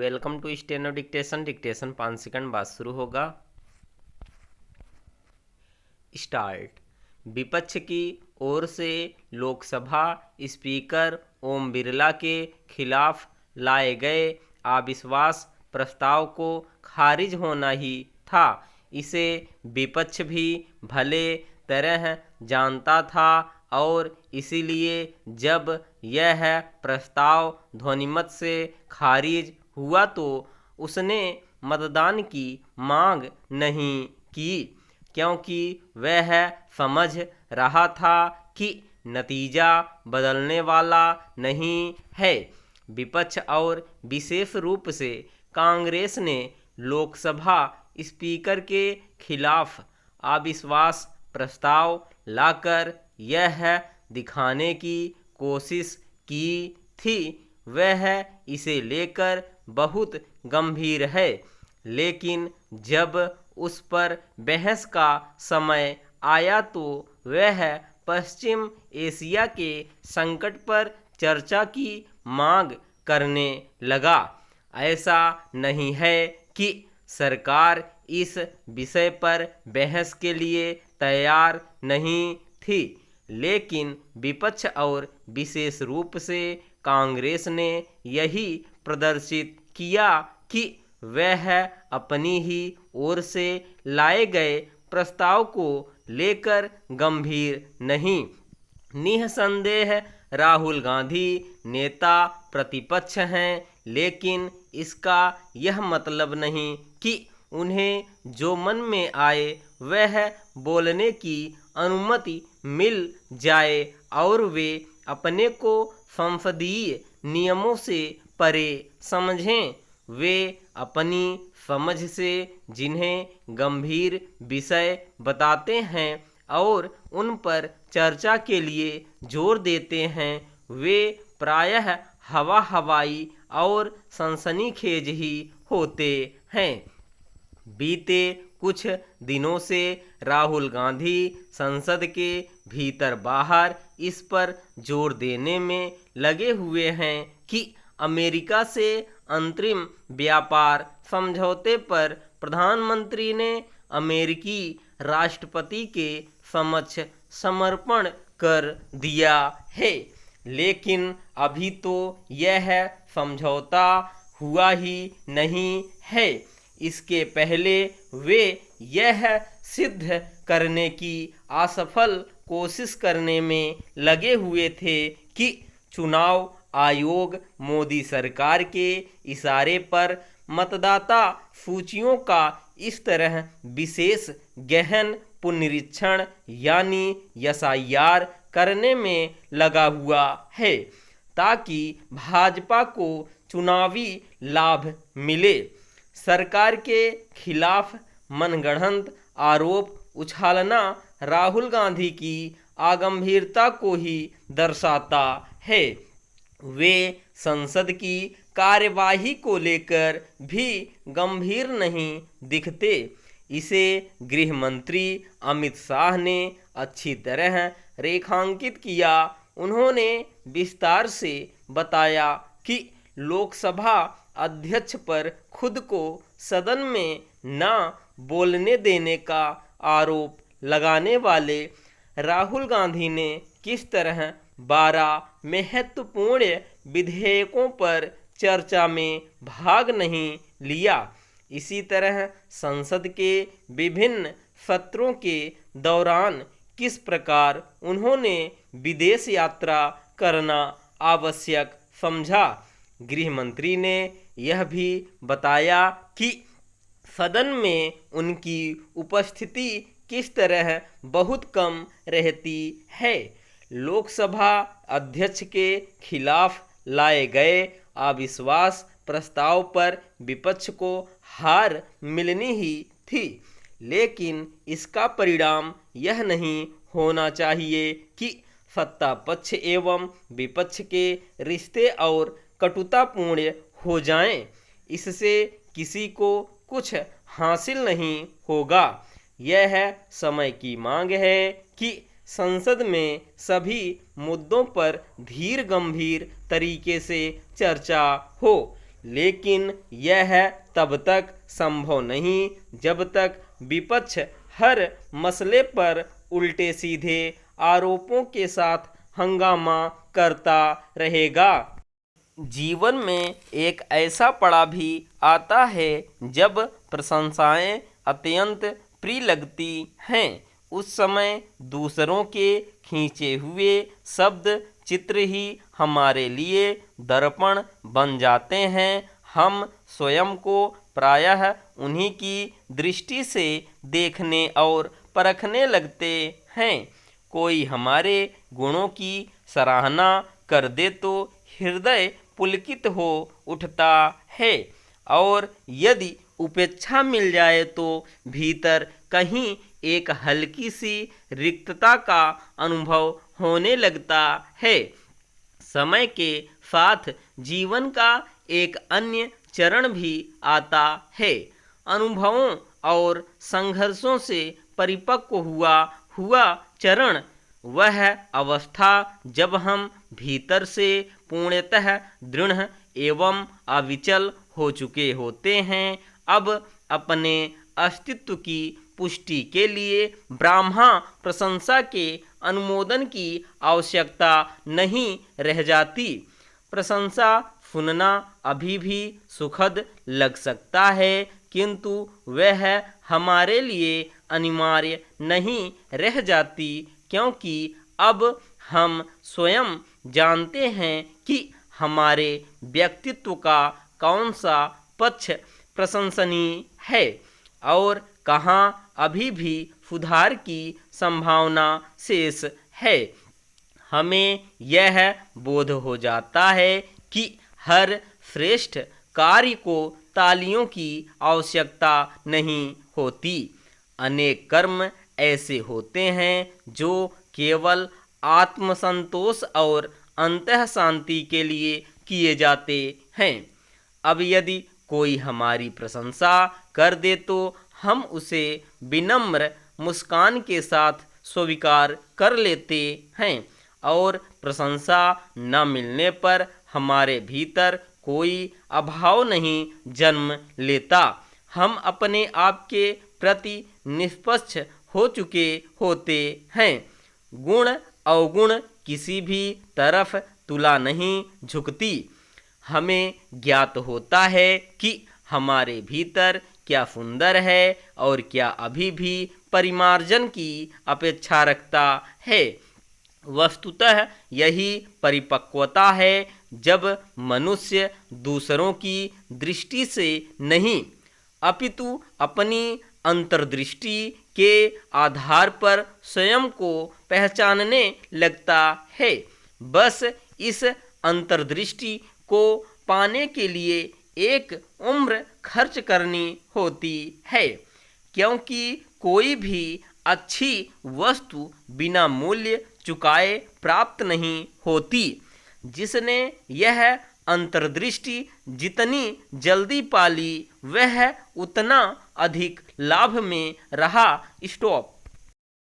Welcome to steno dictation. Dictation 5 second बाद शुरू होगा। स्टार्ट। विपक्ष की ओर से लोकसभा स्पीकर ओम बिरला के खिलाफ लाए गए अविश्वास प्रस्ताव को खारिज होना ही था। इसे विपक्ष भी भले तरह जानता था और इसीलिए जब यह प्रस्ताव ध्वनिमत से खारिज हुआ तो उसने मतदान की मांग नहीं की, क्योंकि वह समझ रहा था कि नतीजा बदलने वाला नहीं है। विपक्ष और विशेष रूप से कांग्रेस ने लोकसभा स्पीकर के खिलाफ अविश्वास प्रस्ताव लाकर यह दिखाने की कोशिश की थी वह इसे लेकर बहुत गंभीर है, लेकिन जब उस पर बहस का समय आया तो वह पश्चिम एशिया के संकट पर चर्चा की मांग करने लगा। ऐसा नहीं है कि सरकार इस विषय पर बहस के लिए तैयार नहीं थी, लेकिन विपक्ष और विशेष रूप से कांग्रेस ने यही प्रदर्शित किया कि वह अपनी ही ओर से लाए गए प्रस्ताव को लेकर गंभीर नहीं। निसंदेह राहुल गांधी नेता प्रतिपक्ष हैं, लेकिन इसका यह मतलब नहीं कि उन्हें जो मन में आए वह बोलने की अनुमति मिल जाए और वे अपने को संसदीय नियमों से परे समझें। वे अपनी समझ से जिन्हें गंभीर विषय बताते हैं और उन पर चर्चा के लिए जोर देते हैं, वे प्रायः हवाई और सनसनीखेज ही होते हैं। बीते कुछ दिनों से राहुल गांधी संसद के भीतर बाहर इस पर जोर देने में लगे हुए हैं कि अमेरिका से अंतरिम व्यापार समझौते पर प्रधानमंत्री ने अमेरिकी राष्ट्रपति के समक्ष समर्पण कर दिया है, लेकिन अभी तो यह समझौता हुआ ही नहीं है। इसके पहले वे यह सिद्ध करने की असफल कोशिश करने में लगे हुए थे कि चुनाव आयोग मोदी सरकार के इशारे पर मतदाता सूचियों का इस तरह विशेष गहन पुनरीक्षण यानी एसआईआर करने में लगा हुआ है ताकि भाजपा को चुनावी लाभ मिले। सरकार के खिलाफ मनगढ़ंत आरोप उछालना राहुल गांधी की अगंभीरता को ही दर्शाता है। वे संसद की कार्यवाही को लेकर भी गंभीर नहीं दिखते। इसे गृह मंत्री अमित शाह ने अच्छी तरह रेखांकित किया। उन्होंने विस्तार से बताया कि लोकसभा अध्यक्ष पर खुद को सदन में न बोलने देने का आरोप लगाने वाले राहुल गांधी ने किस तरह 12 महत्वपूर्ण विधेयकों पर चर्चा में भाग नहीं लिया। इसी तरह संसद के विभिन्न सत्रों के दौरान किस प्रकार उन्होंने विदेश यात्रा करना आवश्यक समझा। गृह मंत्री ने यह भी बताया कि सदन में उनकी उपस्थिति किस तरह बहुत कम रहती है। लोकसभा अध्यक्ष के खिलाफ लाए गए अविश्वास प्रस्ताव पर विपक्ष को हार मिलनी ही थी, लेकिन इसका परिणाम यह नहीं होना चाहिए कि सत्ता पक्ष एवं विपक्ष के रिश्ते और कटुतापूर्ण हो जाएं। इससे किसी को कुछ हासिल नहीं होगा। यह समय की मांग है कि संसद में सभी मुद्दों पर धीर गंभीर तरीके से चर्चा हो, लेकिन यह तब तक संभव नहीं जब तक विपक्ष हर मसले पर उल्टे सीधे आरोपों के साथ हंगामा करता रहेगा। जीवन में एक ऐसा पड़ाव भी आता है जब प्रशंसाएं अत्यंत प्रिय लगती हैं। उस समय दूसरों के खींचे हुए शब्द चित्र ही हमारे लिए दर्पण बन जाते हैं। हम स्वयं को प्रायः उन्हीं की दृष्टि से देखने और परखने लगते हैं। कोई हमारे गुणों की सराहना कर दे तो हृदय पुलकित हो उठता है, और यदि उपेक्षा मिल जाए तो भीतर कहीं एक हल्की सी रिक्तता का अनुभव होने लगता है। समय के साथ जीवन का एक अन्य चरण भी आता है, अनुभवों और संघर्षों से परिपक्व हुआ चरण। वह अवस्था जब हम भीतर से पूर्णतः दृढ़ एवं अविचल हो चुके होते हैं। अब अपने अस्तित्व की पुष्टि के लिए ब्रह्मा प्रशंसा के अनुमोदन की आवश्यकता नहीं रह जाती। प्रशंसा सुनना अभी भी सुखद लग सकता है, किंतु वह हमारे लिए अनिवार्य नहीं रह जाती, क्योंकि अब हम स्वयं जानते हैं कि हमारे व्यक्तित्व का कौन सा पक्ष प्रशंसनीय है और कहाँ अभी भी सुधार की संभावना शेष है। हमें यह बोध हो जाता है कि हर श्रेष्ठ कार्य को तालियों की आवश्यकता नहीं होती। अनेक कर्म ऐसे होते हैं जो केवल आत्मसंतोष और अंतः शांति के लिए किए जाते हैं। अब यदि कोई हमारी प्रशंसा कर दे तो हम उसे विनम्र मुस्कान के साथ स्वीकार कर लेते हैं, और प्रशंसा न मिलने पर हमारे भीतर कोई अभाव नहीं जन्म लेता। हम अपने आप के प्रति निष्पक्ष हो चुके होते हैं। गुण अवगुण किसी भी तरफ तुला नहीं झुकती। हमें ज्ञात होता है कि हमारे भीतर क्या सुंदर है और क्या अभी भी परिमार्जन की अपेक्षा रखता है। वस्तुतः यही परिपक्वता है जब मनुष्य दूसरों की दृष्टि से नहीं अपितु अपनी अंतर्दृष्टि के आधार पर स्वयं को पहचानने लगता है। बस इस अंतर्दृष्टि को पाने के लिए एक उम्र खर्च करनी होती है, क्योंकि कोई भी अच्छी वस्तु बिना मूल्य चुकाए प्राप्त नहीं होती। जिसने यह अंतर्दृष्टि जितनी जल्दी पाली वह उतना अधिक लाभ में रहा। स्टॉप।